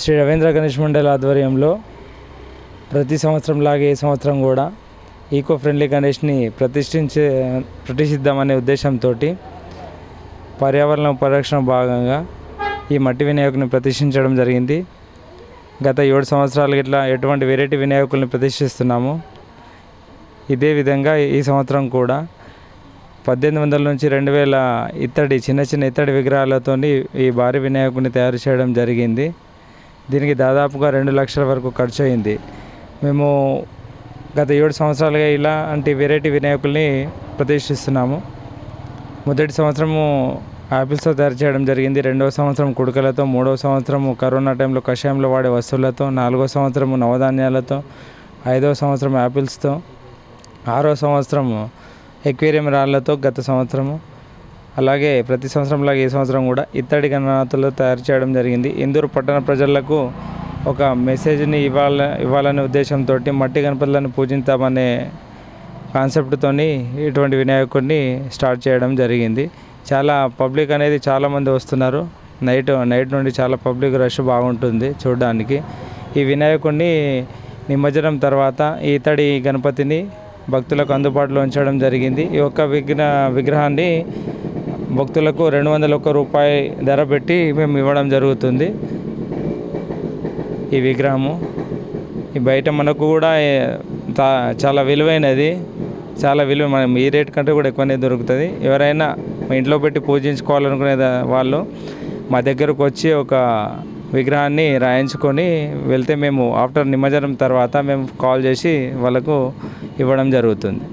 శ్రీ రవీంద్ర గణేష్ మండలి ఆధ్వర్యంలో ప్రతి సంవత్సరంలాగే ఈ సంవత్సరం కూడా ఈకో ఫ్రెండ్లీ గణేష్ని ప్రతిష్ఠిద్దామనే ఉద్దేశంతో పర్యావరణ పరిరక్షణ భాగంగా ఈ మట్టి వినాయకుని ప్రతిష్ఠించడం జరిగింది. గత 7 సంవత్సరాలు ఇట్లా ఎటువంటి వెరైటీ వినాయకుల్ని ప్రతిష్ఠిస్తున్నాము. ఇదే విధంగా ఈ సంవత్సరం కూడా 1800 నుంచి 2000 చిన్న ఇత్తడి విగ్రహాలతో ఈ భారీ వినాయకుని తయారు చేయడం జరిగింది. దీనికి దాదాపుగా 2 లక్షల వరకు ఖర్చు అయింది. మేము గత 7 సంవత్సరాలుగా ఇలాంటి వెరైటీ వినాయకుల్ని ప్రతిష్ఠిస్తున్నాము. మొదటి సంవత్సరము యాపిల్స్తో తయారు చేయడం జరిగింది. 2వ సంవత్సరం కుడుకలతో, 3వ సంవత్సరము కరోనా టైంలో కషాయంలో వాడే వస్తువులతో, 4వ సంవత్సరము నవధాన్యాలతో, 5వ సంవత్సరం యాపిల్స్తో, 6వ సంవత్సరము ఎక్వేరియం రాళ్లతో గత సంవత్సరము. అలాగే ప్రతి సంవత్సరంలాగా ఈ సంవత్సరం కూడా ఇత్తడి గణనాథులతో తయారు చేయడం జరిగింది. ఇందూరు పట్టణ ప్రజలకు ఒక మెసేజ్ని ఇవ్వాలనే ఉద్దేశంతో మట్టి గణపతులను పూజించామనే కాన్సెప్ట్తో ఇటువంటి వినాయకుడిని స్టార్ట్ చేయడం జరిగింది. చాలా పబ్లిక్ అనేది చాలామంది వస్తున్నారు. నైట్ నుండి చాలా పబ్లిక్ రష్ బాగుంటుంది చూడడానికి. ఈ వినాయకుడిని నిమజ్జనం తర్వాత ఈ ఇత్తడి గణపతిని భక్తులకు అందుబాటులో ఉంచడం జరిగింది. ఈ యొక్క విగ్రహాన్ని భక్తులకు 201 రూపాయి ధర పెట్టి మేము ఇవ్వడం జరుగుతుంది. ఈ విగ్రహము ఈ బయట మనకు కూడా చాలా విలువైనది, చాలా విలువ. మనం ఈ రేట్ కంటే కూడా ఎక్కువనే దొరుకుతుంది. ఎవరైనా మా ఇంట్లో పెట్టి పూజించుకోవాలనుకునే వాళ్ళు మా దగ్గరకు వచ్చి ఒక విగ్రహాన్ని రాయించుకొని వెళ్తే మేము ఆఫ్టర్ నిమజ్జనం తర్వాత మేము కాల్ చేసి వాళ్ళకు ఇవ్వడం జరుగుతుంది.